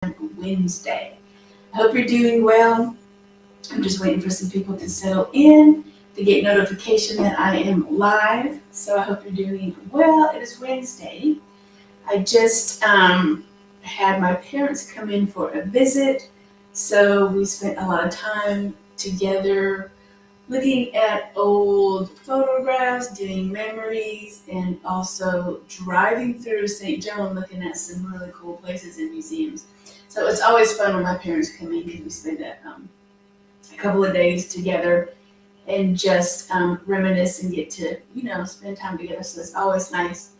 Wednesday. I hope you're doing well. I'm just waiting for some people to settle in to get notification that I am live. So I hope you're doing well. It is Wednesday. I just had my parents come in for a visit. So we spent a lot of time together looking at old photographs, doing memories, and also driving through St. Joe and looking at some really cool places and museums. So it's always fun when my parents come in because we spend a couple of days together and just reminisce and get to, spend time together. So it's always nice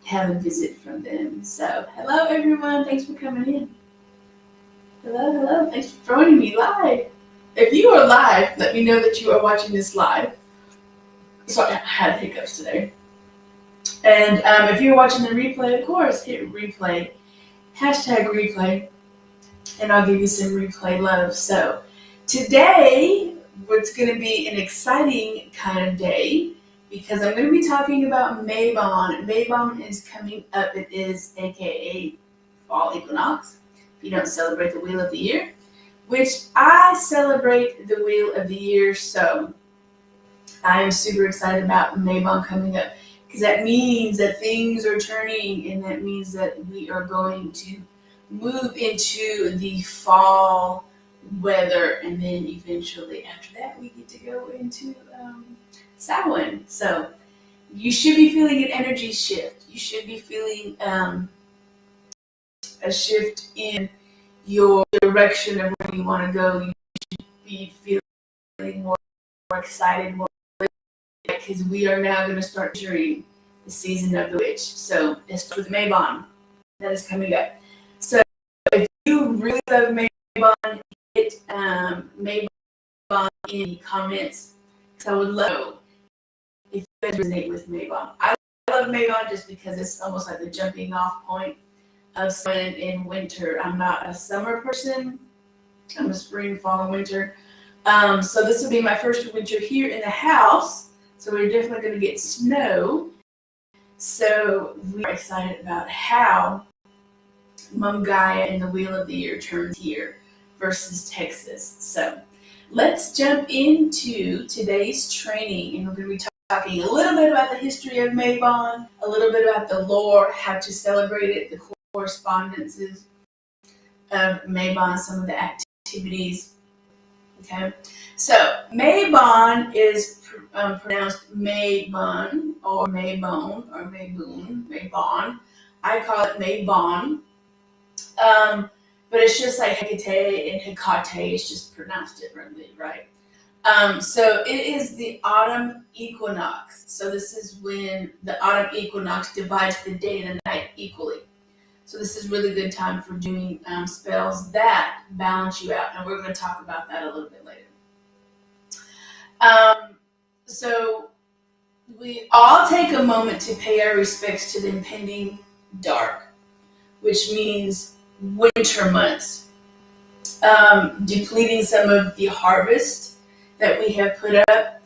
to have a visit from them. So hello everyone, thanks for coming in. Hello, thanks for joining me live. If you are live, let me know that you are watching this live. Sorry, I had hiccups today. And if you're watching the replay, of course, hit replay, #replay, and I'll give you some replay love. So today, it's going to be an exciting kind of day because I'm going to be talking about Mabon. Mabon is coming up. It is AKA fall equinox. If you don't celebrate the Wheel of the Year, which I celebrate the Wheel of the Year, so I am super excited about Mabon coming up because that means that things are turning and that means that we are going to move into the fall weather, and then eventually after that we get to go into Samhain. So you should be feeling an energy shift. You should be feeling a shift in your direction of where you want to go. You should be feeling more excited, more because we are now going to start during the season of the witch. So it's with Mabon that is coming up. So if you really love Mabon, hit Mabon in the comments because I would love if you guys resonate with Mabon. I love Mabon just because it's almost like the jumping off point of summer and winter. I'm not a summer person. I'm a spring, fall, and winter. So this will be my first winter here in the house. So we're definitely going to get snow. So we're excited about how Mom Gaia and the Wheel of the Year turns here versus Texas. So let's jump into today's training, and we're going to be talking a little bit about the history of Mabon, a little bit about the lore, how to celebrate it, the correspondences of Mabon, some of the activities. Okay, so Mabon is pronounced Mabon or Mabon or Maboon, Mabon. I call it Mabon, but it's just like Hecate and Hecate. It's just pronounced differently, right? So it is the autumn equinox. So this is when the autumn equinox divides the day and the night equally. So this is really good time for doing spells that balance you out. And we're going to talk about that a little bit later. So we all take a moment to pay our respects to the impending dark, which means winter months, depleting some of the harvest that we have put up,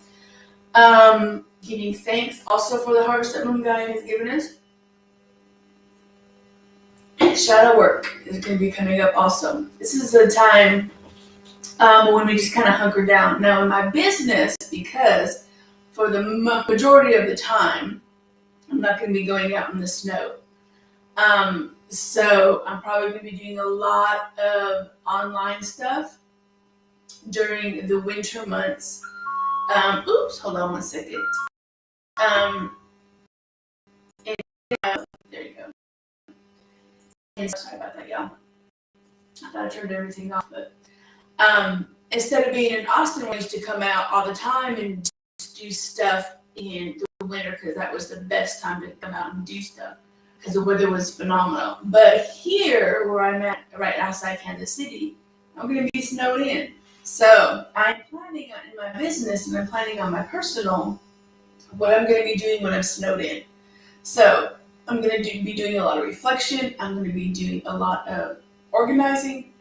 giving thanks also for the harvest that Mom Gaia has given us. Shadow work is going to be coming up also. This is a time when we just kind of hunker down. Now in my business, because for the majority of the time, I'm not going to be going out in the snow. So I'm probably going to be doing a lot of online stuff during the winter months. Hold on one second. There you go. And sorry about that, y'all. I thought I turned everything off, but instead of being in Austin, we used to come out all the time and do stuff in the winter because that was the best time to come out and do stuff because the weather was phenomenal. But here, where I'm at, right outside Kansas City, I'm going to be snowed in. So I'm planning on, in my business and I'm planning on my personal, what I'm going to be doing when I'm snowed in. So I'm going to be doing a lot of reflection. I'm going to be doing a lot of organizing,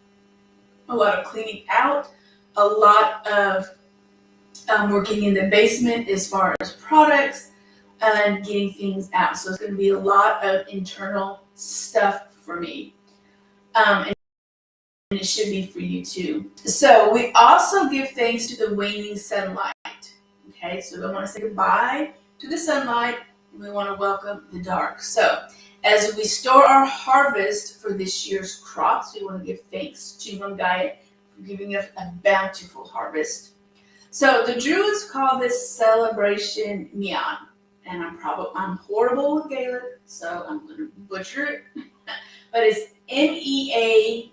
a lot of cleaning out, a lot of working in the basement as far as products and getting things out. So it's going to be a lot of internal stuff for me. And it should be for you too. So we also give thanks to the waning sunlight. Okay, so we want to say goodbye to the sunlight, and we want to welcome the dark. So as we store our harvest for this year's crops, we want to give thanks to Gaia for giving us a bountiful harvest. So the Druids call this celebration Mabon, and I'm horrible with Gaelic, so I'm going to butcher it, but it's MEA''N.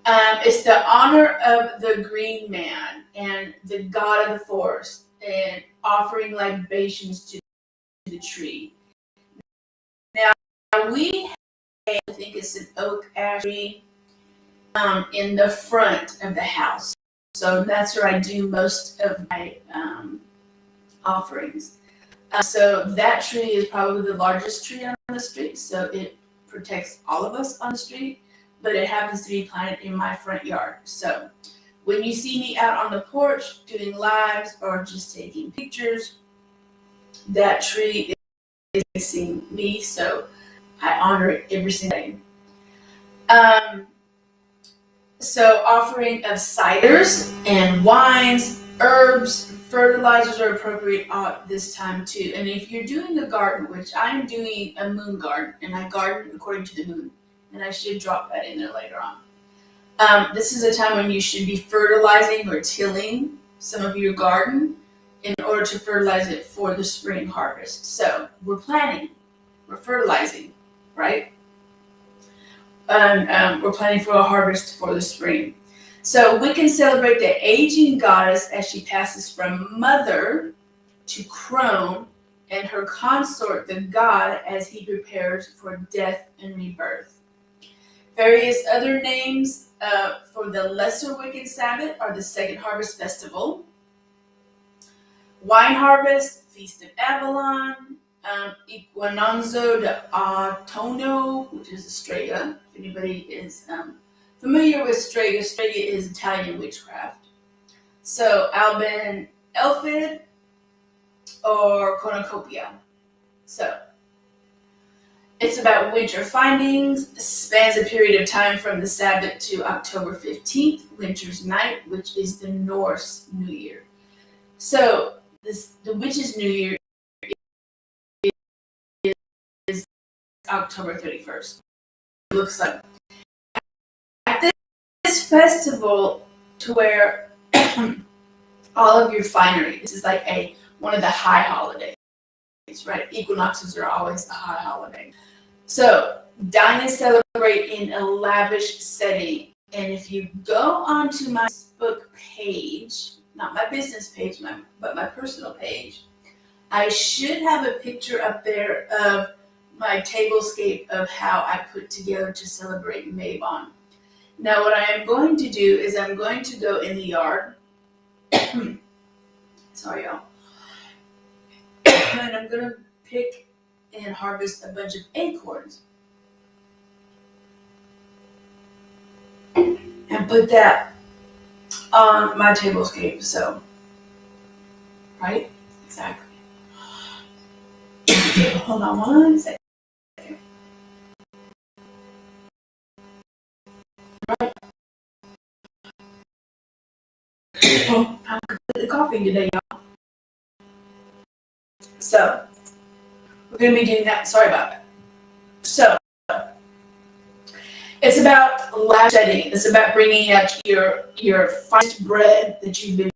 It's the honor of the green man and the god of the forest, and offering libations to the tree. Now we have, I think it's an oak ash tree in the front of the house. So that's where I do most of my offerings. So that tree is probably the largest tree on the street, so it protects all of us on the street, but it happens to be planted in my front yard. So when you see me out on the porch doing lives or just taking pictures, that tree is facing me, so I honor it every single day. So offering of ciders and wines, herbs, fertilizers are appropriate at this time too. And if you're doing a garden, which I am doing a moon garden, and I garden according to the moon, and I should drop that in there later on. This is a time when you should be fertilizing or tilling some of your garden in order to fertilize it for the spring harvest. So we're planting, we're fertilizing, right? We're planning for a harvest for the spring. So we can celebrate the aging goddess as she passes from mother to crone, and her consort, the god, as he prepares for death and rebirth. Various other names for the lesser Wiccan Sabbath are the Second Harvest Festival, Wine Harvest, Feast of Avalon, Equinonzo de Autunno, which is Estrella. If anybody is familiar with Estrella, Estrella is Italian witchcraft. So Alban Elfid or Cornucopia. So it's about winter findings, spans a period of time from the Sabbath to October 15th, winter's night, which is the Norse New Year. So the witch's New Year is October 31st. It looks like at this festival to where all of your finery, this is like one of the high holidays, right? Equinoxes are always a high holiday. So dine and celebrate in a lavish setting. And if you go onto my Facebook page, not my business page, but my personal page, I should have a picture up there of my tablescape of how I put together to celebrate Mabon. Now what I am going to do is I'm going to go in the yard. Sorry, y'all. And I'm going to pick and harvest a bunch of acorns. And put that on my tablescape, so, right? Exactly. Hold on one second. Right. Oh, I'm completely coughing today, y'all. So, we're going to be doing that. Sorry about that. So, it's about lavish setting. It's about bringing out your finest bread that you've been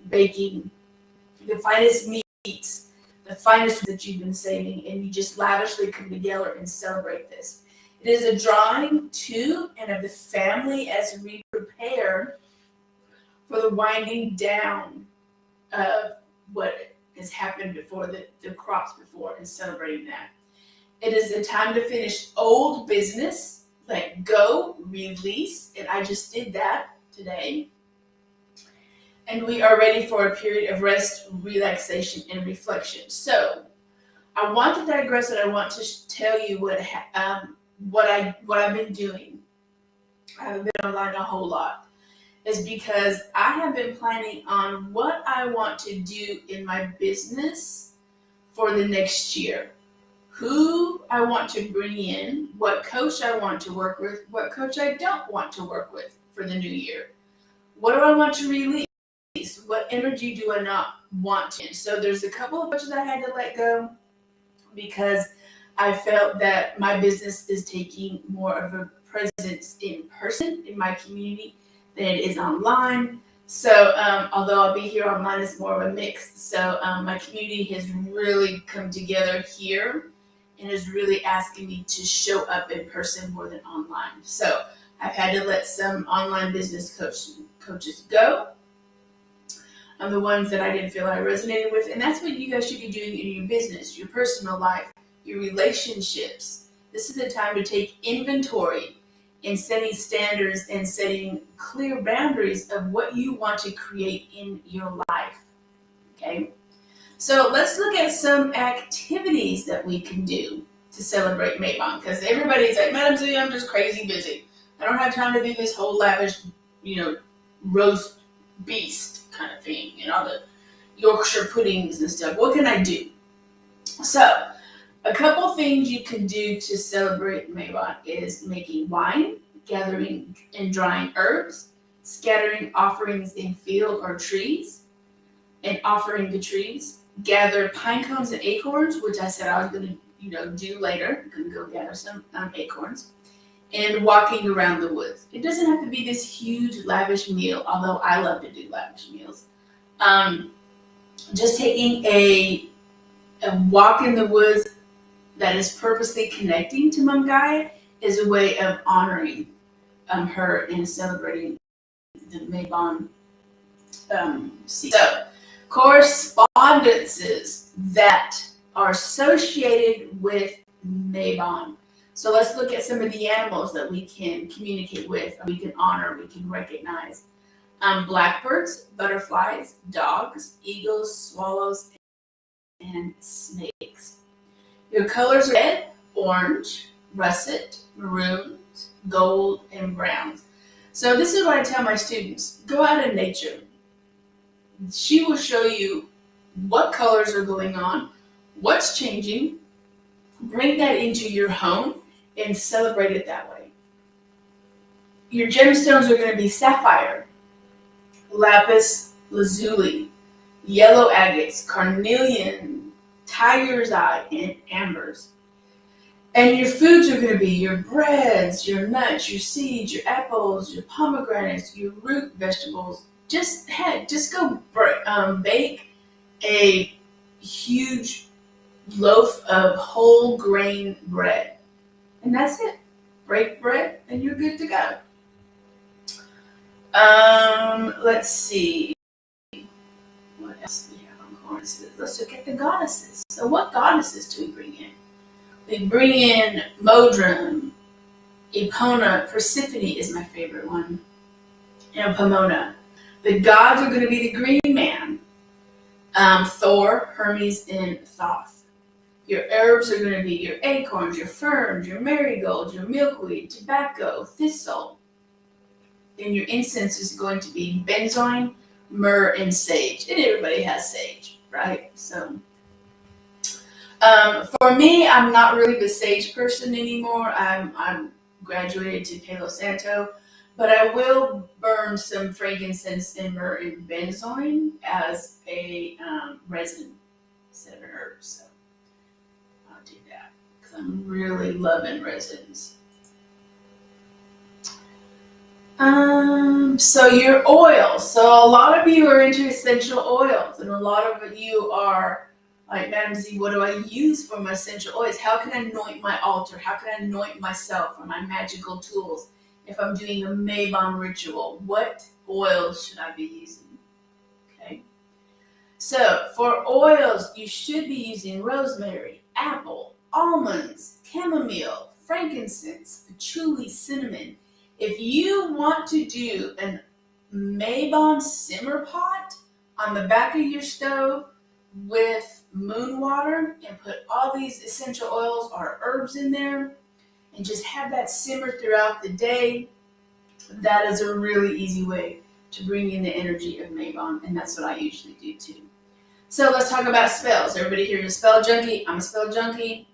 baking, the finest meats, the finest that you've been saving, and you just lavishly come together and celebrate this. It is a drawing to and of the family as we prepare for the winding down of what has happened before, the crops before, and celebrating that. It is a time to finish old business, let go, release, and I just did that today. And we are ready for a period of rest, relaxation, and reflection. So I want to digress, and I want to tell you what I've been doing. I haven't been online a whole lot. Is because I have been planning on what I want to do in my business for the next year. who I want to bring in, what coach I want to work with, what coach I don't want to work with for the new year. What do I want to release? What energy do I not want to? So there's a couple of coaches I had to let go because I felt that my business is taking more of a presence in person in my community than it is online. So although I'll be here online, it's more of a mix. So my community has really come together here and is really asking me to show up in person more than online. So I've had to let some online business coaches go. The ones that I didn't feel I resonated with. And that's what you guys should be doing in your business, your personal life, your relationships. This is a time to take inventory and setting standards and setting clear boundaries of what you want to create in your life. Okay? So let's look at some activities that we can do to celebrate Mabon, because everybody's like, Madam Z, I'm just crazy busy. I don't have time to do this whole lavish, roast beast kind of thing, all the Yorkshire puddings and stuff. What can I do? So, a couple things you can do to celebrate Mabon is making wine, gathering and drying herbs, scattering offerings in field or trees, and offering the trees. Gather pine cones and acorns, which I said I was going to, do later. I'm going to go gather some acorns. And walking around the woods. It doesn't have to be this huge, lavish meal, although I love to do lavish meals. Just taking a walk in the woods that is purposely connecting to Mom Gaia is a way of honoring her and celebrating the Mabon season. So, correspondences that are associated with Mabon. So let's look at some of the animals that we can communicate with, we can honor, we can recognize. Blackbirds, butterflies, dogs, eagles, swallows, and snakes. Your colors are red, orange, russet, maroons, gold, and browns. So this is what I tell my students. Go out in nature. She will show you what colors are going on, what's changing. Bring that into your home and celebrate it that way. Your gemstones are going to be sapphire, lapis lazuli, yellow agates, carnelian, tiger's eye, and ambers. And your foods are going to be your breads, your nuts, your seeds, your apples, your pomegranates, your root vegetables. Just go bake a huge loaf of whole grain bread. And that's it. Break bread and you're good to go. Let's see. What else do we have on goddesses? Let's look at the goddesses. So what goddesses do we bring in? We bring in Modron, Epona, Persephone is my favorite one, and Pomona. The gods are going to be the Green Man, Thor, Hermes, and Thoth. Your herbs are going to be your acorns, your ferns, your marigolds, your milkweed, tobacco, thistle. And your incense is going to be benzoin, myrrh, and sage. And everybody has sage, right? So, for me, I'm not really the sage person anymore. I'm graduated to Palo Santo, but I will burn some frankincense and myrrh and benzoin as a resin instead of an herb. So I'll do that because I'm really loving resins. So your oils. So a lot of you are into essential oils, and a lot of you are like, Madam Z, what do I use for my essential oils? How can I anoint my altar? How can I anoint myself or my magical tools? If I'm doing a Mabon ritual, what oils should I be using? Okay. So for oils, you should be using rosemary, apple, almonds, chamomile, frankincense, patchouli, cinnamon. If you want to do an Mabon simmer pot on the back of your stove with moon water and put all these essential oils or herbs in there and just have that simmer throughout the day, that is a really easy way to bring in the energy of Mabon, and that's what I usually do too. So let's talk about spells. Everybody here is a spell junkie. I'm a spell junkie.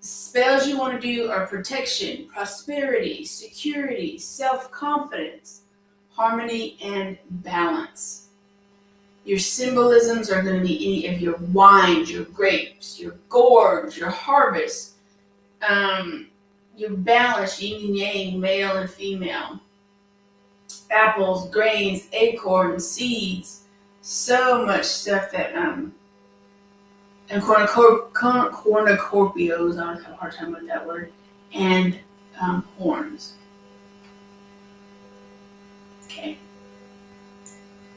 Spells you want to do are protection, prosperity, security, self-confidence, harmony, and balance. Your symbolisms are going to be any of your wines, your grapes, your gourds, your harvest, your balance, yin and yang, male and female, apples, grains, acorns, seeds, so much stuff that and cornucopias, I have a hard time with that word, and horns. Okay.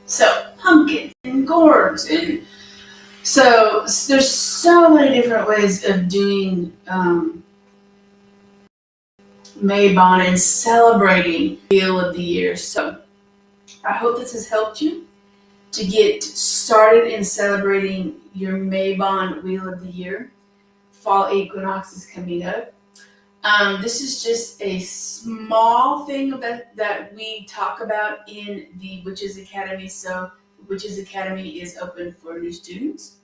So pumpkins and gourds, and so there's so many different ways of doing Mabon and celebrating Wheel of the Year. So I hope this has helped you to get started in celebrating your Mabon Wheel of the Year. Fall equinox is coming up. This is just a small thing that we talk about in the Witches Academy. So Witches Academy is open for new students.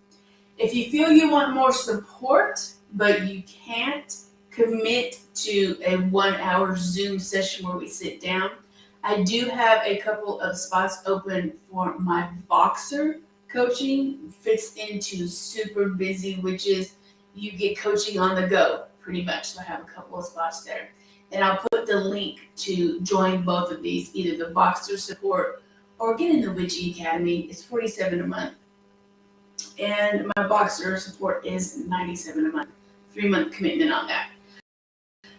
If you feel you want more support, but you can't commit to a 1-hour Zoom session where we sit down, I do have a couple of spots open for my VOXER coaching. Fits into super busy witches. You get coaching on the go, pretty much. So I have a couple of spots there. And I'll put the link to join both of these, either the VOXER support or get in the Witchy Academy. It's $47 a month. And my VOXER support is $97 a month. 3-month commitment on that.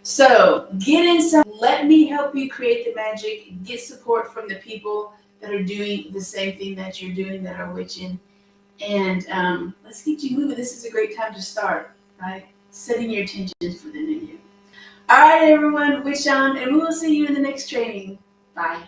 So get inside. Let me help you create the magic. Get support from the people that are doing the same thing that you're doing, that are witching. And let's get you moving. This is a great time to start, right? Setting your intentions for the new year. All right, everyone. Witch on, and we will see you in the next training. Bye.